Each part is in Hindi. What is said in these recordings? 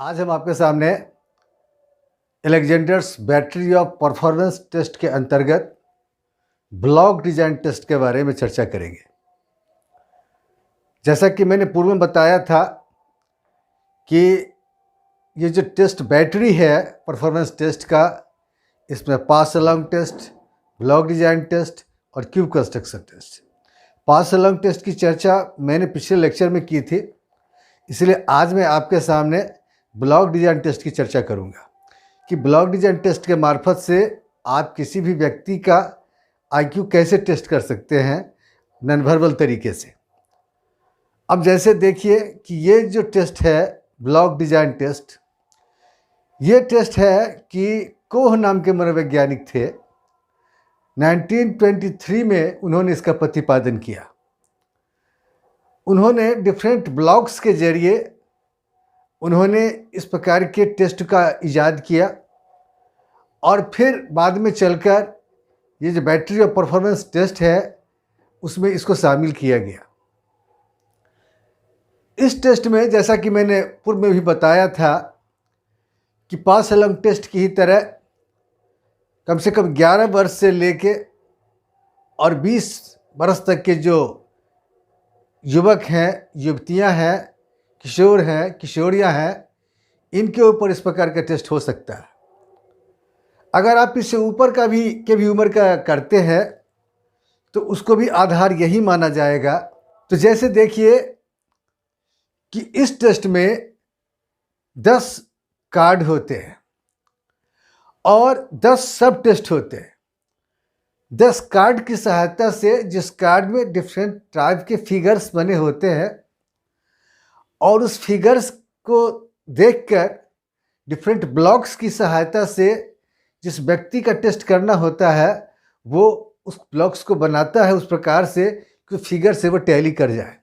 आज हम आपके सामने Alexander's battery of performance test के अंतर्गत ब्लॉक डिजाइन टेस्ट के बारे में चर्चा करेंगे। जैसा कि मैंने पूर्व में बताया था कि ये जो टेस्ट बैटरी है परफॉर्मेंस टेस्ट का, इसमें pass along test, block design test और cube construction test. Pass along test की चर्चा मैंने पिछले लेक्चर में की थी, इसलिए आज मैं आपके सामने ब्लॉक डिजाइन टेस्ट की चर्चा करूंगा कि ब्लॉक डिजाइन टेस्ट के मार्फत से आप किसी भी व्यक्ति का आईक्यू कैसे टेस्ट कर सकते हैं नॉन वर्बल तरीके से। अब जैसे देखिए कि ये जो टेस्ट है ब्लॉक डिजाइन टेस्ट, ये टेस्ट है कि कोह नाम के मनोवैज्ञानिक थे। 1923 में उन्होंने इसका प्रतिपादन किया। उन्होंने डिफरेंट ब्लॉक्स के जरिए उन्होंने इस प्रकार के टेस्ट का इजाद किया और फिर बाद में चलकर ये जो बैटरी ऑफ परफॉर्मेंस टेस्ट है उसमें इसको शामिल किया गया। इस टेस्ट में जैसा कि मैंने पूर्व में भी बताया था कि पास अलोंग टेस्ट की ही तरह कम से कम 11 वर्ष से लेके और 20 वर्ष तक के जो युवक हैं, युवतियां हैं, किशोर हैं, किशोरियां हैं, इनके ऊपर इस प्रकार का टेस्ट हो सकता है। अगर आप इससे ऊपर का भी उम्र का करते हैं तो उसको भी आधार यही माना जाएगा। तो जैसे देखिए कि इस टेस्ट में 10 कार्ड होते हैं और 10 सब टेस्ट होते हैं। 10 कार्ड की सहायता से, जिस कार्ड में डिफरेंट टाइप के फिगर्स बने होते हैं और उस फिगर्स को देखकर डिफरेंट ब्लॉक्स की सहायता से जिस व्यक्ति का टेस्ट करना होता है वो उस ब्लॉक्स को बनाता है उस प्रकार से कि फिगर से वो टैली कर जाए।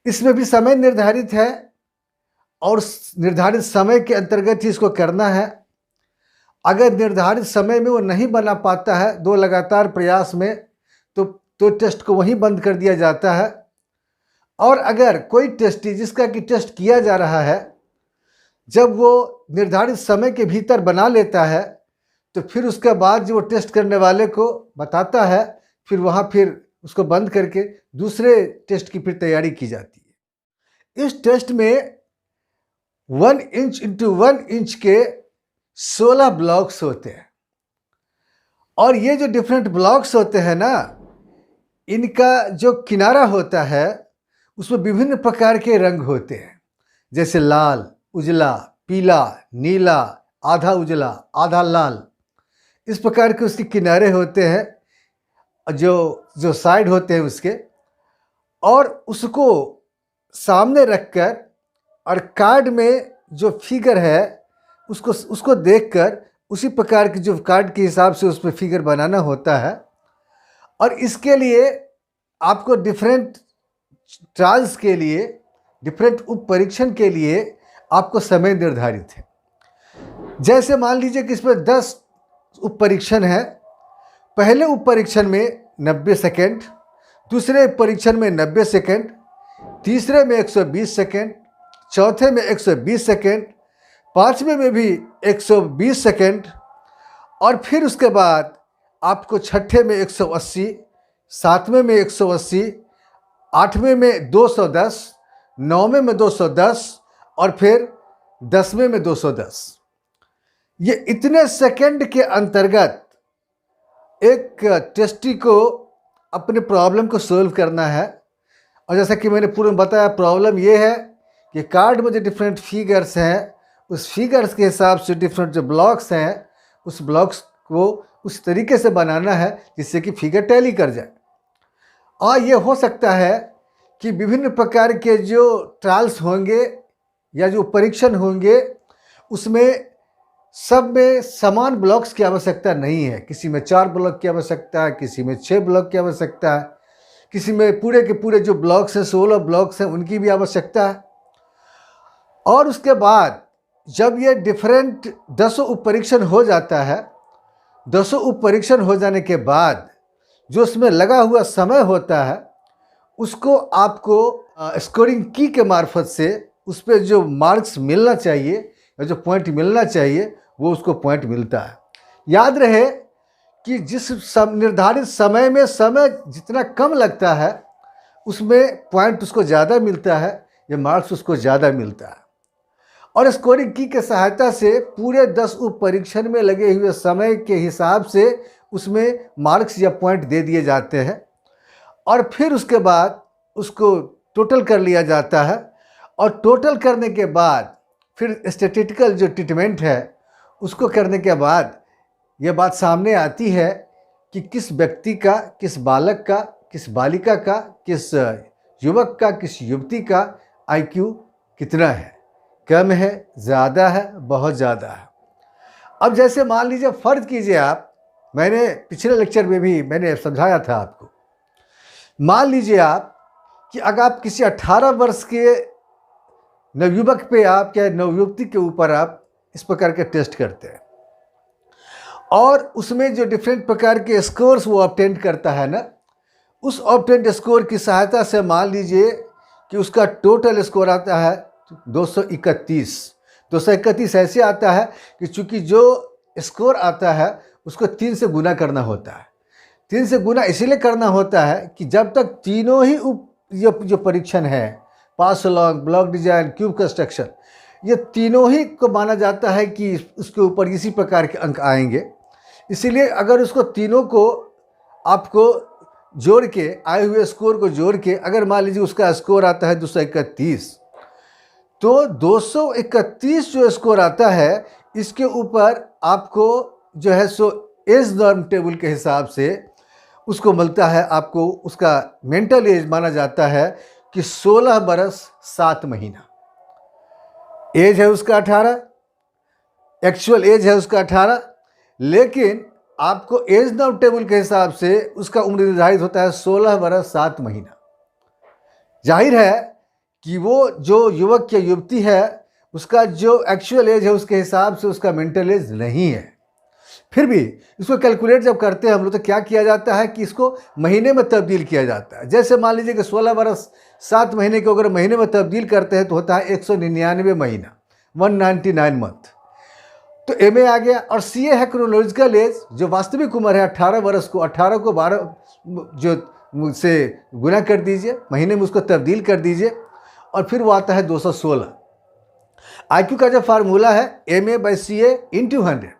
इसमें भी समय निर्धारित है और निर्धारित समय के अंतर्गत ही इसको करना है। अगर निर्धारित समय में वो नहीं बना पाता है 2 लगातार प्रयास में तो टेस्ट को वहीं बंद कर दिया जाता है। और अगर कोई टेस्टी जिसका कि टेस्ट किया जा रहा है जब वो निर्धारित समय के भीतर बना लेता है तो फिर उसके बाद जो वो टेस्ट करने वाले को बताता है, फिर उसको बंद करके दूसरे टेस्ट की फिर तैयारी की जाती है। इस टेस्ट में 1 इंच इंटू 1 इंच के 16 ब्लॉक्स होते हैं और ये जो डिफरेंट ब्लॉक्स होते हैं ना, इनका जो किनारा होता है उसमें विभिन्न प्रकार के रंग होते हैं, जैसे लाल, उजला, पीला, नीला, आधा उजला, आधा लाल, इस प्रकार के उसके किनारे होते हैं जो साइड होते हैं उसके। और उसको सामने रखकर और कार्ड में जो फिगर है उसको देखकर उसी प्रकार की जो कार्ड के हिसाब से उसमें फिगर बनाना होता है। और इसके लिए आपको डिफरेंट ट्रायल्स के लिए, डिफरेंट उप परीक्षण के लिए आपको समय निर्धारित है। जैसे मान लीजिए कि इसमें 10 उप परीक्षण है। पहले उप परीक्षण में 90 सेकेंड, दूसरे उप परीक्षण में 90 सेकेंड, तीसरे में 120 सेकेंड, चौथे में 120 सेकेंड, पांचवें में भी 120 सेकेंड और फिर उसके बाद आपको छठे में 180, सातवें में 180, आठवें में 210, नौवें में 210 और फिर 10वें में 210। ये इतने सेकंड के अंतर्गत एक टेस्टी को अपने प्रॉब्लम को सोल्व करना है। और जैसा कि मैंने पूर्व में बताया, प्रॉब्लम ये है कि कार्ड में जो डिफरेंट फिगर्स हैं उस फिगर्स के हिसाब से डिफरेंट जो ब्लॉक्स हैं उस ब्लॉक्स को उस तरीके से बनाना है जिससे कि फिगर टैली कर जाए। और ये हो सकता है कि विभिन्न प्रकार के जो ट्रायल्स होंगे या जो परीक्षण होंगे उसमें सब में समान ब्लॉक्स की आवश्यकता नहीं है। किसी में 4 ब्लॉक की आवश्यकता है, किसी में 6 ब्लॉक की आवश्यकता है, किसी में पूरे के पूरे जो ब्लॉक्स हैं 16 ब्लॉक्स हैं उनकी भी आवश्यकता है। और उसके बाद जब ये डिफरेंट 10 उप परीक्षण हो जाता है, 10 उप परीक्षण हो जाने के बाद जो उसमें लगा हुआ समय होता है उसको आपको स्कोरिंग की के मार्फत से उस पर जो मार्क्स मिलना चाहिए या जो पॉइंट मिलना चाहिए वो उसको पॉइंट मिलता है। याद रहे कि जिस निर्धारित समय में समय जितना कम लगता है उसमें पॉइंट उसको ज़्यादा मिलता है या मार्क्स उसको ज़्यादा मिलता है। और स्कोरिंग की के सहायता से पूरे 10 उप परीक्षण में लगे हुए समय के हिसाब से उसमें मार्क्स या पॉइंट दे दिए जाते हैं और फिर उसके बाद उसको टोटल कर लिया जाता है। और टोटल करने के बाद फिर स्टैटिस्टिकल जो ट्रीटमेंट है उसको करने के बाद ये बात सामने आती है कि किस व्यक्ति का, किस बालक का, किस बालिका का, किस युवक का, किस युवती का आईक्यू कितना है, कम है, ज़्यादा है, बहुत ज़्यादा है। अब जैसे मान लीजिए, फ़र्ज़ कीजिए आप, मैंने पिछले लेक्चर में भी मैंने समझाया था आपको, मान लीजिए आप कि अगर आप किसी 18 वर्ष के नवयुवक पे आप या नवयुवती के ऊपर आप इस प्रकार के टेस्ट करते हैं और उसमें जो डिफरेंट प्रकार के स्कोर्स वो ऑब्टेन करता है ना, उस ऑब्टेन स्कोर की सहायता से मान लीजिए कि उसका टोटल स्कोर आता है 231। 231 ऐसे आता है कि चूँकि जो स्कोर आता है उसको 3 से गुना करना होता है। 3 से गुना इसीलिए करना होता है कि जब तक तीनों ही जो परीक्षण है, pass along, block design, cube construction, ये तीनों ही को माना जाता है कि उसके ऊपर इसी प्रकार के अंक आएंगे। इसीलिए अगर उसको तीनों को आपको जोड़ के, आए हुए स्कोर को जोड़ के, अगर मान लीजिए उसका स्कोर आता है 231, तो 231 जो स्कोर आता है इसके ऊपर आपको जो है सो एज नॉर्म टेबल के हिसाब से उसको मिलता है। आपको उसका मेंटल एज माना जाता है कि 16 बरस 7 महीना। एज है उसका 18, एक्चुअल एज है उसका 18, लेकिन आपको एज नॉर्म टेबल के हिसाब से उसका उम्र निर्धारित होता है 16 बरस 7 महीना। जाहिर है कि वो जो युवक या युवती है उसका जो एक्चुअल एज है उसके हिसाब से उसका मेंटल एज नहीं है। फिर भी इसको कैलकुलेट जब करते हैं हम लोग तो क्या किया जाता है कि इसको महीने में तब्दील किया जाता है। जैसे मान लीजिए कि 16 बरस 7 महीने को अगर महीने में तब्दील करते हैं तो होता है 199 महीना, 199 मंथ। तो एमए आ गया। और सीए है क्रोनोलॉजिकल एज, जो वास्तविक उम्र है 18 बरस को 18 को 12 जो से गुना कर दीजिए, महीने में उसको तब्दील कर दीजिए और फिर वो आता है 216। आईक्यू का जो फार्मूला है MA/CA × 100।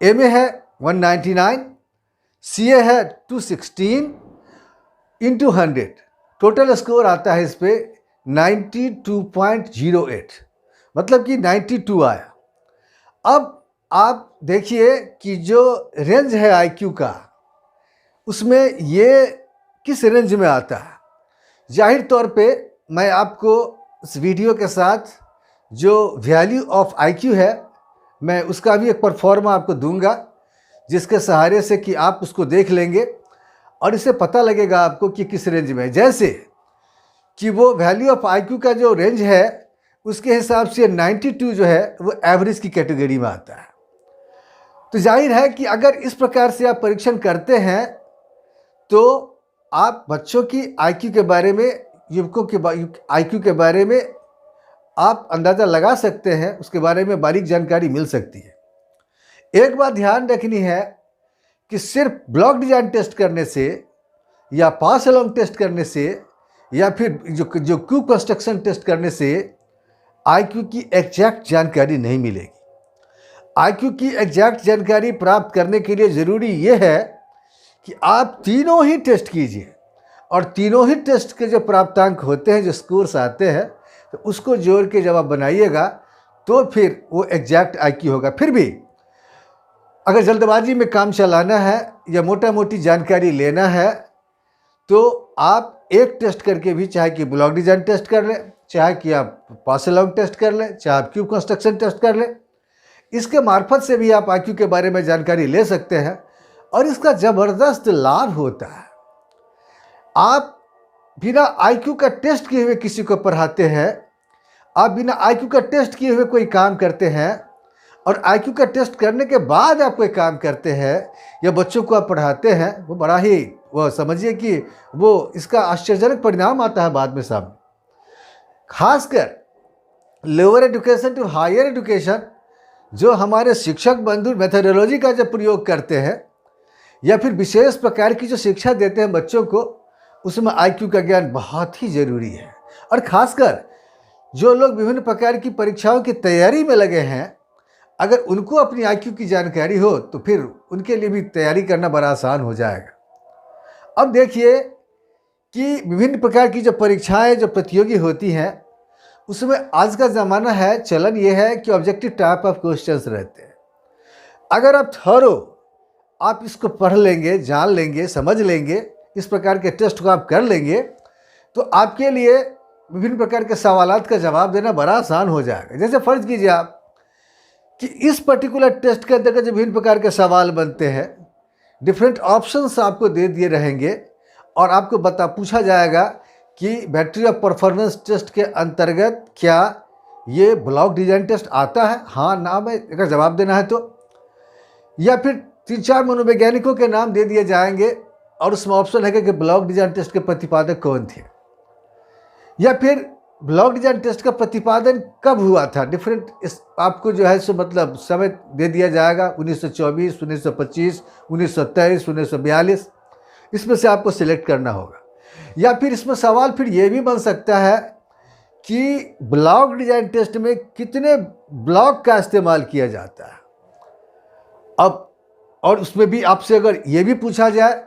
एमए है 199, सीए है 216 × 100। टोटल स्कोर आता है इस पे 92.08, मतलब कि 92 आया। अब आप देखिए कि जो रेंज है आईक्यू का उसमें ये किस रेंज में आता है। जाहिर तौर पे मैं आपको इस वीडियो के साथ जो वैल्यू ऑफ आईक्यू है मैं उसका भी एक परफॉर्मा आपको दूंगा, जिसके सहारे से कि आप उसको देख लेंगे और इससे पता लगेगा आपको कि किस रेंज में है। जैसे कि वो वैल्यू ऑफ आईक्यू का जो रेंज है उसके हिसाब से 92 जो है वो एवरेज की कैटेगरी में आता है। तो जाहिर है कि अगर इस प्रकार से आप परीक्षण करते हैं तो आप बच्चों की आईक्यू के बारे में, युवकों के आईक्यू के बारे में आप अंदाज़ा लगा सकते हैं, उसके बारे में बारीक जानकारी मिल सकती है। एक बात ध्यान रखनी है कि सिर्फ ब्लॉक डिजाइन टेस्ट करने से या पास अलॉन्ग टेस्ट करने से या फिर जो क्यूब कंस्ट्रक्शन टेस्ट करने से आईक्यू की एग्जैक्ट जानकारी नहीं मिलेगी। आईक्यू की एग्जैक्ट जानकारी प्राप्त करने के लिए ज़रूरी ये है कि आप तीनों ही टेस्ट कीजिए और तीनों ही टेस्ट के जो प्राप्तांक होते हैं, जो स्कोर्स आते हैं, तो उसको जोड़ के जब आप बनाइएगा तो फिर वो एग्जैक्ट आईक्यू होगा। फिर भी अगर जल्दबाजी में काम चलाना है या मोटा मोटी जानकारी लेना है तो आप एक टेस्ट करके भी, चाहे कि ब्लॉक डिजाइन टेस्ट कर लें, चाहे कि आप पास अलॉन्ग टेस्ट कर लें, चाहे आप क्यूब कंस्ट्रक्शन टेस्ट कर लें, इसके मार्फत से भी आप आईक्यू के बारे में जानकारी ले सकते हैं और इसका ज़बरदस्त लाभ होता है। आप बिना आईक्यू का टेस्ट किए हुए किसी को पढ़ाते हैं, आप बिना आईक्यू का टेस्ट किए हुए कोई काम करते हैं और आईक्यू का टेस्ट करने के बाद आप कोई काम करते हैं या बच्चों को आप पढ़ाते हैं, वो बड़ा ही, वो समझिए कि वो इसका आश्चर्यजनक परिणाम आता है बाद में सामने। खासकर lower education to higher education जो हमारे शिक्षक बंधु मेथोडोलॉजी का जब प्रयोग करते हैं या फिर विशेष प्रकार की जो शिक्षा देते हैं बच्चों को, उसमें आईक्यू का ज्ञान बहुत ही ज़रूरी है। और ख़ासकर जो लोग विभिन्न प्रकार की परीक्षाओं की तैयारी में लगे हैं, अगर उनको अपनी आईक्यू की जानकारी हो तो फिर उनके लिए भी तैयारी करना बड़ा आसान हो जाएगा। अब देखिए कि विभिन्न प्रकार की जो परीक्षाएं जो प्रतियोगी होती हैं, उसमें आज का ज़माना है, चलन ये है कि ऑब्जेक्टिव टाइप ऑफ क्वेश्चंस रहते हैं। अगर आप आप इसको पढ़ लेंगे, जान लेंगे, समझ लेंगे, इस प्रकार के टेस्ट को आप कर लेंगे, तो आपके लिए विभिन्न प्रकार के सवालात का जवाब देना बड़ा आसान हो जाएगा। जैसे फ़र्ज़ कीजिए आप कि इस पर्टिकुलर टेस्ट के अंतर्गत जो विभिन्न प्रकार के सवाल बनते हैं, डिफरेंट ऑप्शंस आपको दे दिए रहेंगे और आपको पूछा जाएगा कि बैटरी ऑफ परफॉर्मेंस टेस्ट के अंतर्गत क्या ये ब्लॉक डिज़ाइन टेस्ट आता है, हाँ ना में अगर जवाब देना है तो, या फिर 3-4 मनोवैज्ञानिकों के नाम दे दिए जाएंगे और उसमें ऑप्शन है कि ब्लॉक डिज़ाइन टेस्ट के प्रतिपादक कौन थे, या फिर ब्लॉक डिज़ाइन टेस्ट का प्रतिपादन कब हुआ था। डिफरेंट आपको जो है सो मतलब समय दे दिया जाएगा, 1924, 1925, 1923, 1942, इसमें से आपको सिलेक्ट करना होगा। या फिर इसमें सवाल फिर ये भी बन सकता है कि ब्लॉक डिज़ाइन टेस्ट में कितने ब्लॉक का इस्तेमाल किया जाता है। अब और उसमें भी आपसे अगर ये भी पूछा जाए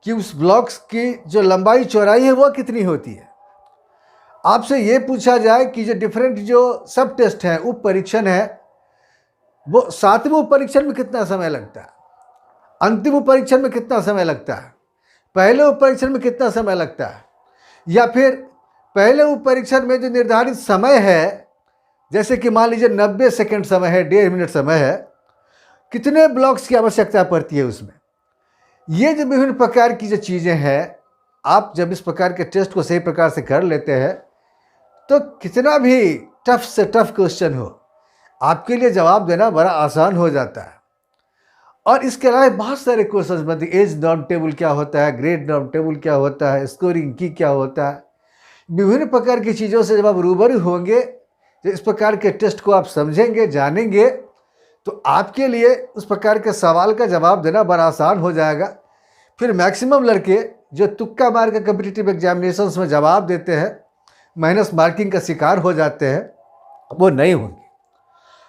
कि उस ब्लॉक्स की जो लंबाई चौड़ाई है वो कितनी होती है, आपसे ये पूछा जाए कि जो डिफरेंट जो सब टेस्ट हैं, उप परीक्षण है, वो 7वें उप परीक्षण में कितना समय लगता है, अंतिम उप परीक्षण में कितना समय लगता है, पहले उप परीक्षण में कितना समय लगता है, या फिर पहले उप परीक्षण में जो निर्धारित समय है, जैसे कि मान लीजिए 90 सेकंड समय है, 1.5 मिनट समय है, कितने ब्लॉक्स की आवश्यकता पड़ती है उसमें। ये जो विभिन्न प्रकार की जो चीज़ें हैं, आप जब इस प्रकार के टेस्ट को सही प्रकार से कर लेते हैं तो कितना भी टफ से टफ क्वेश्चन हो, आपके लिए जवाब देना बड़ा आसान हो जाता है। और इसके अलावा बहुत सारे क्वेश्चन बनते हैं। एज नॉर्म टेबल क्या होता है, ग्रेड नॉर्म टेबल क्या होता है, स्कोरिंग की क्या होता है, विभिन्न प्रकार की चीज़ों से जब आप रूबरू होंगे, तो इस प्रकार के टेस्ट को आप समझेंगे, जानेंगे, तो आपके लिए उस प्रकार के सवाल का जवाब देना बड़ा आसान हो जाएगा। फिर मैक्सिमम लड़के जो तुक्का मार के कम्पिटिटिव एग्जामिनेशंस में जवाब देते हैं, माइनस मार्किंग का शिकार हो जाते हैं, वो नहीं होंगे।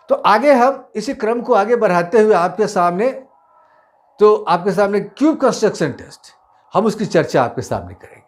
तो आगे हम इसी क्रम को आगे बढ़ाते हुए आपके सामने क्यूब कंस्ट्रक्शन टेस्ट, हम उसकी चर्चा आपके सामने करेंगे।